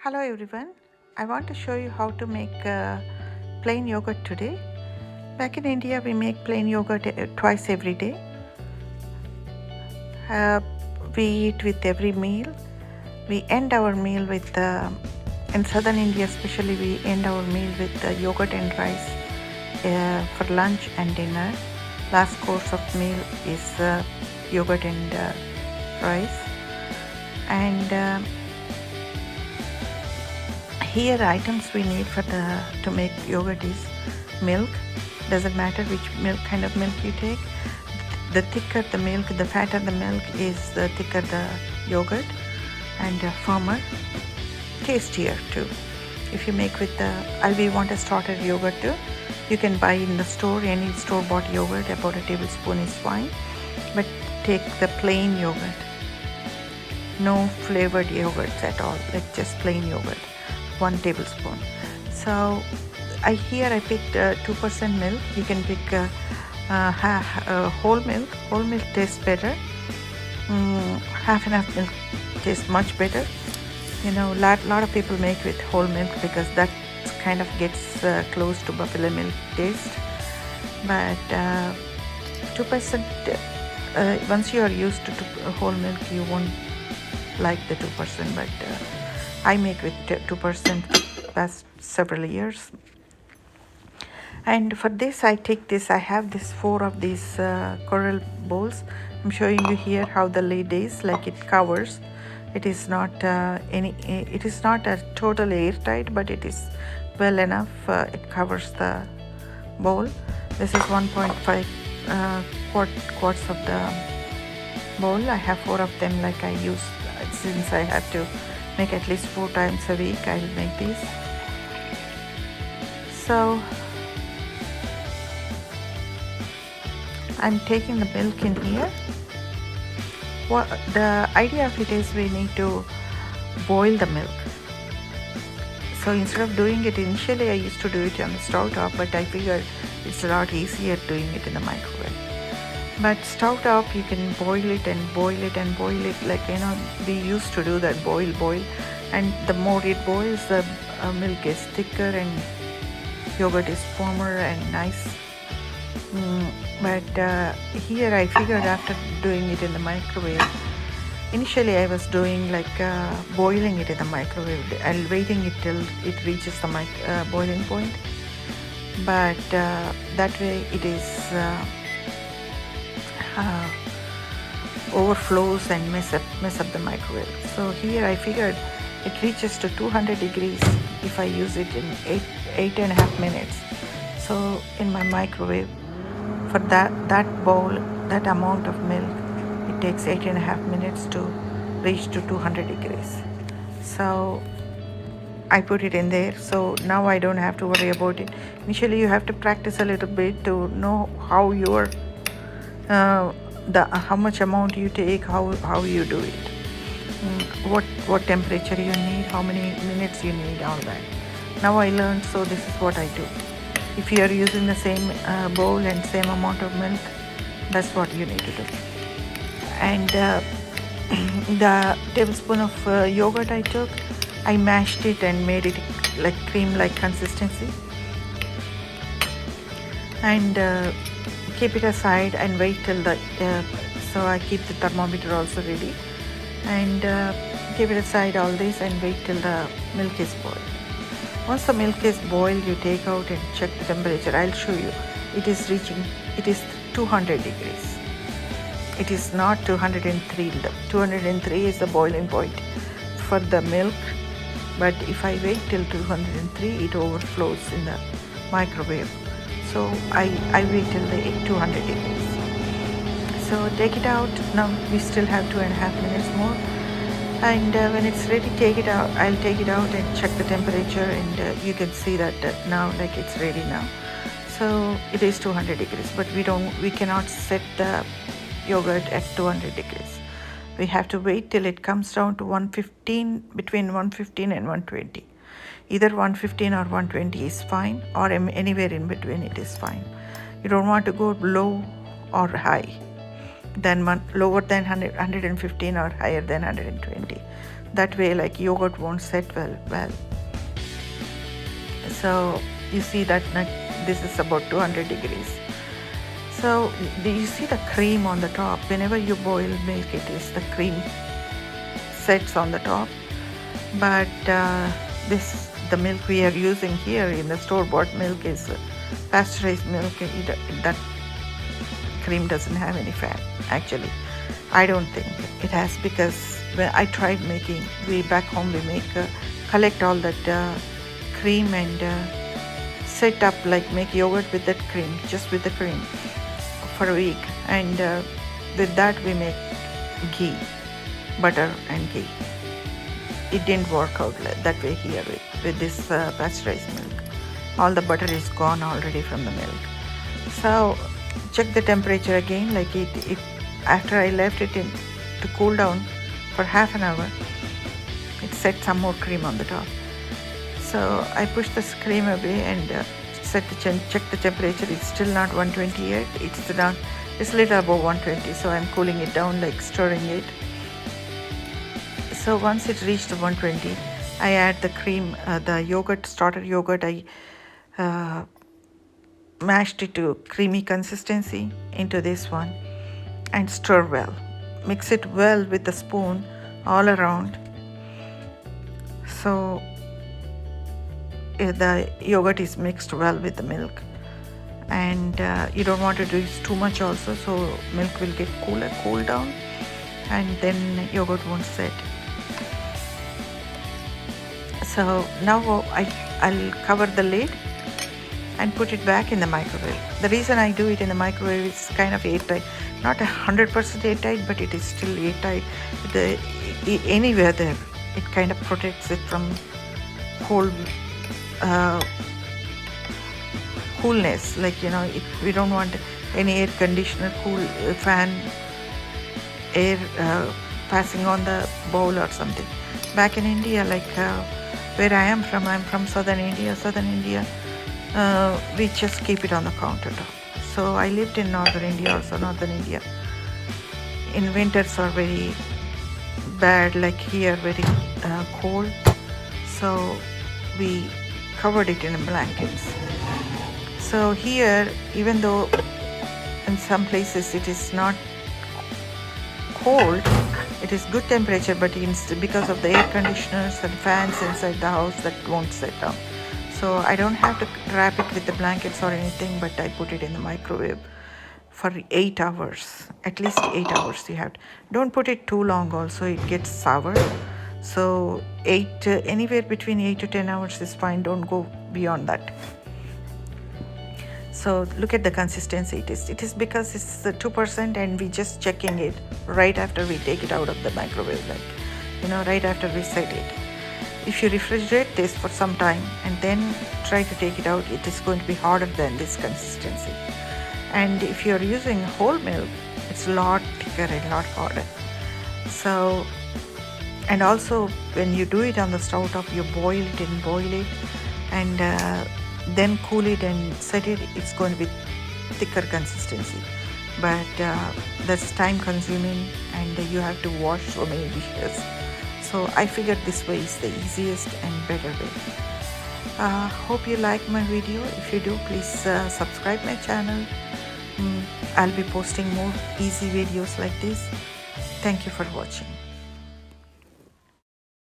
Hello everyone. I want to show you how to make plain yogurt today. Back in India, we make plain yogurt twice every day. Uh, we eat with every meal. We end our meal with, in southern India especially, we end our meal with yogurt and rice for lunch and dinner. Last course of meal is yogurt and rice. And here items we need to make yogurt is milk. Doesn't matter which milk kind of milk you take. The thicker the milk, the fatter the milk is, the thicker the yogurt, and firmer, tastier too. If you make with we want a starter yogurt too, you can buy in the store any store bought yogurt. About a tablespoon is fine, but take the plain yogurt, no flavored yogurts at all, like just plain yogurt, 1 tablespoon. So I picked 2% milk. You can pick whole milk. Whole milk tastes better. Half and half milk tastes much better. Lot of people make with whole milk because that kind of gets close to buffalo milk taste. But 2%, once you are used to whole milk, you won't like the 2%. But I make with 2% past several years. And for this, I have this 4 of these coral bowls. I'm showing you here how the lid is, like it covers. It is not it is not a total airtight, but it is well enough. It covers the bowl. This is 1.5 quarts of the bowl. I have 4 of them, like I use, since I have to make at least 4 times a week. I'll make these. So I'm taking the milk in here. The idea of it is we need to boil the milk. So instead of doing it initially, I used to do it on the stove top, but I figured it's a lot easier doing it in the microwave. But stove top, you can boil it and boil it and boil it, like we used to do that, boil, and the more it boils, the milk is thicker and yogurt is firmer and nice. But here I figured, after doing it in the microwave, initially I was doing like boiling it in the microwave and waiting it till it reaches the boiling point. But that way it is overflows and mess up the microwave. So here I figured it reaches to 200 degrees if I use it in 8.5 minutes. So in my microwave, for that bowl, that amount of milk, it takes 8.5 minutes to reach to 200 degrees. So I put it in there. So now I don't have to worry about it. Initially, you have to practice a little bit to know how your how much amount you take, how you do it, what temperature you need, how many minutes you need, all that. Now I learned, so this is what I do. If you are using the same bowl and same amount of milk, that's what you need to do. And the tablespoon of yogurt I took, I mashed it and made it like cream-like consistency. And keep it aside and wait till so I keep the thermometer also ready. And keep it aside all this and wait till the milk is boiled. Once the milk is boiled, you take out and check the temperature. I'll show you. It is 200 degrees. It is not 203. 203 is the boiling point for the milk. But if I wait till 203, it overflows in the microwave. So I wait till the 200 degrees. So take it out. Now we still have 2.5 minutes more. And when it's ready, take it out. I'll take it out and check the temperature, and you can see that now, like, it's ready now. So it is 200 degrees, but we cannot set the yogurt at 200 degrees. We have to wait till it comes down to 115, between 115 and 120. Either 115 or 120 is fine, or anywhere in between it is fine. You don't want to go low or high, lower than 115 or higher than 120. That way like yogurt won't set well. So you see that this is about 200 degrees. So you see the cream on the top. Whenever you boil milk, the cream sets on the top. But the milk we are using here in the store-bought milk is pasteurized milk. That cream doesn't have any fat. Actually, I don't think it has, because when I tried making, back home we collect all that cream and set up, like make yogurt with that cream, just with the cream for a week, and with that we make ghee, butter and ghee. It didn't work out that way here with this pasteurized milk. All the butter is gone already from the milk. So check the temperature again, like it after I left it in to cool down for half an hour, it set some more cream on the top. So I pushed the cream away and check the temperature. It's still not 120 yet. It's a little above 120. So I'm cooling it down, like stirring it. So once it reached 120, I add the cream, the yogurt, starter yogurt. I mashed it to creamy consistency into this one and stir well. Mix it well with the spoon all around. So the yogurt is mixed well with the milk, and you don't want to do too much also, so milk will get cool down, and then yogurt won't set. So now I'll cover the lid and put it back in the microwave. The reason I do it in the microwave is kind of airtight, not 100% airtight, but it is still airtight. Any weather, it kind of protects it from coolness. Like, we don't want any air conditioner fan air passing on the bowl or something. Back in India, like where I'm from southern India, we just keep it on the countertop. So I lived in northern India also. Northern India in winters are very bad, like here, very cold. So we covered it in blankets. So here, even though in some places it is not cold, it is good temperature, but because of the air conditioners and fans inside the house, that won't set down. So I don't have to wrap it with the blankets or anything, but I put it in the microwave for 8 hours. At least 8 hours you have to. Don't put it too long also, it gets sour. So anywhere between 8 to 10 hours is fine. Don't go beyond that. So look at the consistency. It is because it's 2%, and we just checking it right after we take it out of the microwave, like, right after we set it. If you refrigerate this for some time and then try to take it out, it is going to be harder than this consistency. And if you're using whole milk, it's a lot thicker and a lot harder. So, and also when you do it on the stove top, you boil it and then cool it and set it, it's going to be thicker consistency. But that's time consuming, and you have to wash so many dishes. So I figured this way is the easiest and better way. Hope you like my video. If you do, please subscribe my channel. I'll be posting more easy videos like this. Thank you for watching.